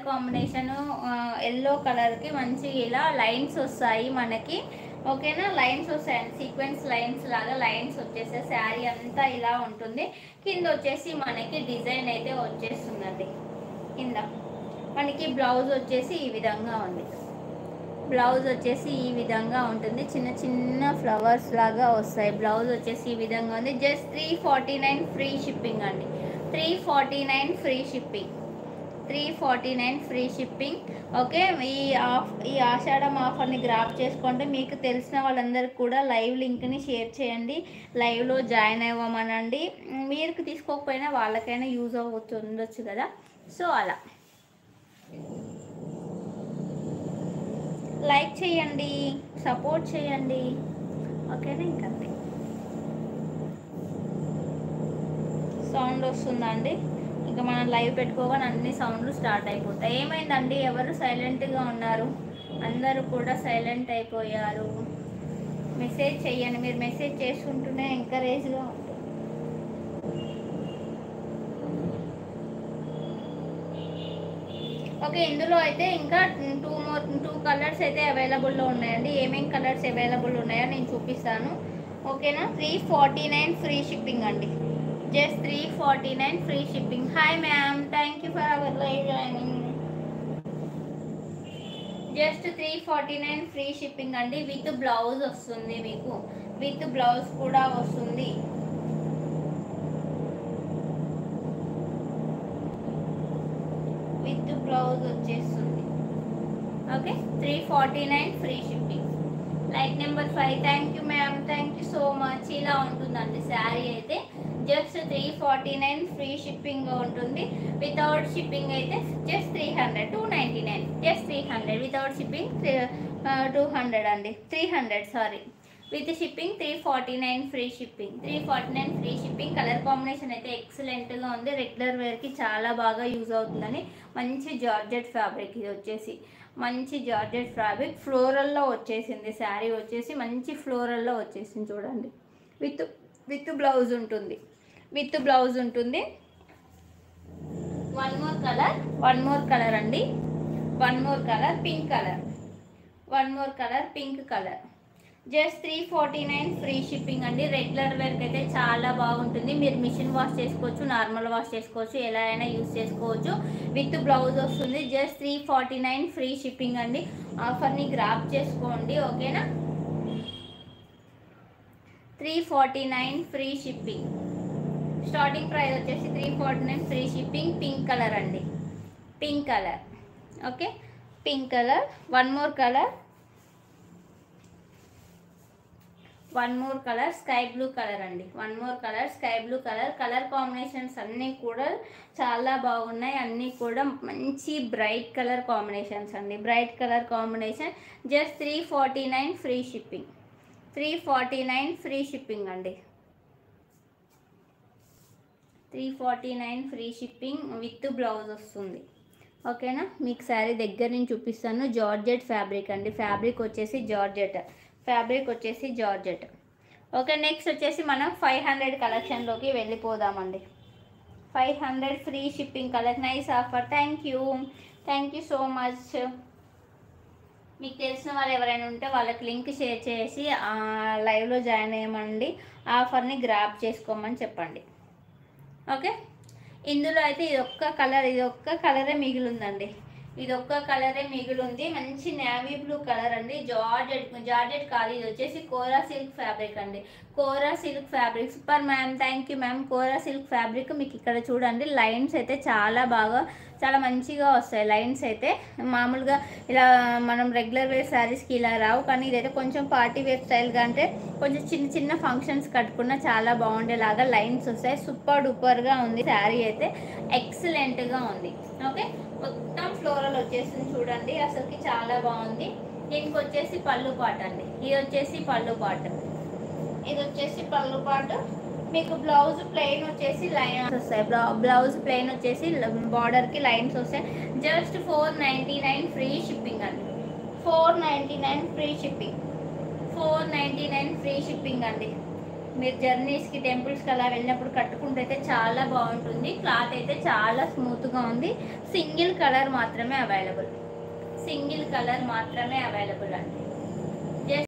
Combination yellow colour కి మంచి ఇలా లైన్స్ వస్తాయి మనకి. ఓకేనా, లైన్స్ వస్తాయండి, సీక్వెన్స్ లైన్స్ లాగా లైన్స్ వచ్చేసే శారీ అంతా ఇలా ఉంటుంది. కింద వచ్చేసి మనకి డిజైన్ అయితే వచ్చేస్తుందండి. కింద మనకి బ్లౌజ్ వచ్చేసి ఈ విధంగా ఉంది. బ్లౌజ్ వచ్చేసి ఈ విధంగా ఉంటుంది, చిన్న చిన్న ఫ్లవర్స్ లాగా వస్తాయి. బ్లౌజ్ వచ్చేసి ఈ విధంగా ఉంది. జస్ట్ 349 ఫ్రీ షిప్పింగ్ అండి. 349 free shipping. 349 free shipping. Okay, ఈ ఆషాఢం ఆఫర్ని గ్రాప్ చేసుకుంటే మీకు తెలిసిన వాళ్ళందరికీ కూడా లైవ్ లింక్ని షేర్ చేయండి, లైవ్లో జాయిన్ అవ్వమనండి. మీరు తీసుకోకపోయినా వాళ్ళకైనా యూజ్ ఉండొచ్చు కదా. సో అలా లైక్ చేయండి, సపోర్ట్ చేయండి. ఓకేనా, ఇంకంతే. సౌండ్ వస్తుందా అండి? ఇంకా మనం లైవ్ పెట్టుకోగానే అన్ని సౌండ్లు స్టార్ట్ అయిపోతాయి. ఏమైందండి, ఎవరు సైలెంట్గా ఉన్నారు? అందరూ కూడా సైలెంట్ అయిపోయారు. మెసేజ్ చెయ్యండి, మీరు మెసేజ్ చేసుకుంటూనే ఎంకరేజ్గా ఉంటుంది. ఓకే, ఇందులో అయితే ఇంకా టూ కలర్స్ అయితే అవైలబుల్లో ఉన్నాయండి. ఏమేమి కలర్స్ అవైలబుల్ ఉన్నాయో నేను చూపిస్తాను. ఓకేనా, 349 ఫ్రీ షిప్పింగ్ అండి. Just 349 free shipping. Hi ma'am, thank you for our live joining. Just 349 free shipping అండి. విత్ బ్లౌజ్ వస్తుంది మీకు, విత్ బ్లౌజ్ కూడా వస్తుంది. విత్ బ్లౌజ్ వచ్చేస్తుంది. Okay, 349 free shipping. Like number 5. Thank you ma'am, thank you so much. ఇలా ఉంటుందండి శారీ అయితే. Just 349 free shipping ఉంటుంది. వితౌట్ షిప్పింగ్ అయితే జస్ట్ 300, 299, జస్ట్ 300. వితౌట్ షిప్పింగ్ 200 అండి, 300 sorry. With shipping 349 free shipping. 349 free shipping. Colour combination అయితే ఎక్సలెంట్గా ఉంది. రెగ్యులర్ వేర్కి చాలా బాగా యూజ్ అవుతుందని మంచి జార్జెట్ ఫ్యాబ్రిక్. ఇది వచ్చేసి మంచి జార్జెట్ ఫ్యాబ్రిక్, ఫ్లోరల్లో వచ్చేసింది శారీ. వచ్చేసి మంచి ఫ్లోరల్లో వచ్చేసింది చూడండి. విత్ బ్లౌజ్ ఉంటుంది, విత్ బ్లౌజ్ ఉంటుంది. వన్ మోర్ కలర్ అండి. One more colour pink colour. One more colour pink colour. Just 349 free shipping అండి. రెగ్యులర్ వేర్కి అయితే చాలా బాగుంటుంది. మీరు మిషన్ వాష్ చేసుకోవచ్చు, నార్మల్ వాష్ చేసుకోవచ్చు, ఎలా అయినా యూస్ చేసుకోవచ్చు. విత్ బ్లౌజ్ వస్తుంది. జస్ట్ 349 ఫ్రీ షిప్పింగ్ అండి. ఆఫర్ని గ్రాప్ చేసుకోండి. ఓకేనా, 349 ఫ్రీ షిప్పింగ్. స్టార్టింగ్ ప్రైస్ వచ్చేసి 349 ఫ్రీ షిప్పింగ్. పింక్ కలర్ అండి, pink colour. Okay, pink colour. One more colour sky blue colour అండి. One more colour sky blue colour. Colour combinations అన్నీ కూడా చాలా బాగున్నాయి. అన్నీ కూడా మంచి బ్రైట్ కలర్ కాంబినేషన్స్ అండి, bright colour combination. Just 349 free shipping. 349 free shipping అండి. 349 ఫ్రీ షిప్పింగ్ విత్ బ్లౌజ్ వస్తుంది. ఓకేనా, మీకు శారీ దగ్గర నుంచి చూపిస్తాను. జార్జెట్ ఫ్యాబ్రిక్ అండి. ఫ్యాబ్రిక్ వచ్చేసి జార్జెట్. ఓకే, నెక్స్ట్ వచ్చేసి మనం 500 కలెక్షన్లోకి వెళ్ళిపోదామండి. 500 free shipping colour. Nice offer. Thank you so much. మీకు తెలిసిన వాళ్ళు ఎవరైనా ఉంటే వాళ్ళకి లింక్ షేర్ చేసి లైవ్లో జాయిన్ అయ్యమండి. ఆఫర్ని గ్రాప్ చేసుకోమని చెప్పండి. ఓకే, ఇందులో అయితే ఇది ఒక్క కలరే మిగిలిందండి. ఇది ఒక్క కలరే మిగిలింది. మంచి నేవీ బ్లూ కలర్ అండి. జార్జెట్ కాదు, ఇది వచ్చేసి కోరా సిల్క్ ఫ్యాబ్రిక్ అండి. Kora silk fabric. Super ma'am, thank you ma'am. Kora silk fabric. మీకు ఇక్కడ చూడండి, లైన్స్ అయితే చాలా మంచిగా వస్తాయి. లైన్స్ అయితే మామూలుగా ఇలా మనం రెగ్యులర్ వేర్ శారీస్కి ఇలా రావు, కానీ ఇదైతే కొంచెం పార్టీ వేర్ స్టైల్గా, అంటే కొంచెం చిన్న చిన్న ఫంక్షన్స్ కట్టుకున్న చాలా బాగుండేలాగా లైన్స్ వస్తాయి. సూపర్ డూపర్గా ఉంది శారీ అయితే, ఎక్సలెంట్గా ఉంది. ఓకే, మొత్తం ఫ్లోరల్ వచ్చేసింది చూడండి, అసలుకి చాలా బాగుంది. దీనికి వచ్చేసి పళ్ళు పాటు అండి. ఇది వచ్చేసి పళ్ళు పాటు. మీకు బ్లౌజ్ ప్లెయిన్ వచ్చేసి లైన్స్ వస్తాయి. బ్లౌజ్ ప్లెయిన్ వచ్చేసి బార్డర్కి లైన్స్ వస్తాయి. జస్ట్ 499 ఫ్రీ షిప్పింగ్ అండి. 499 ఫ్రీ షిప్పింగ్. 499 ఫ్రీ షిప్పింగ్ అండి. మీరు జర్నీస్కి టెంపుల్స్కి అలా వెళ్ళినప్పుడు కట్టుకుంటే అయితే చాలా బాగుంటుంది. క్లాత్ అయితే చాలా స్మూత్గా ఉంది. సింగిల్ కలర్ మాత్రమే అవైలబుల్, సింగిల్ కలర్ మాత్రమే అవైలబుల్ అండి.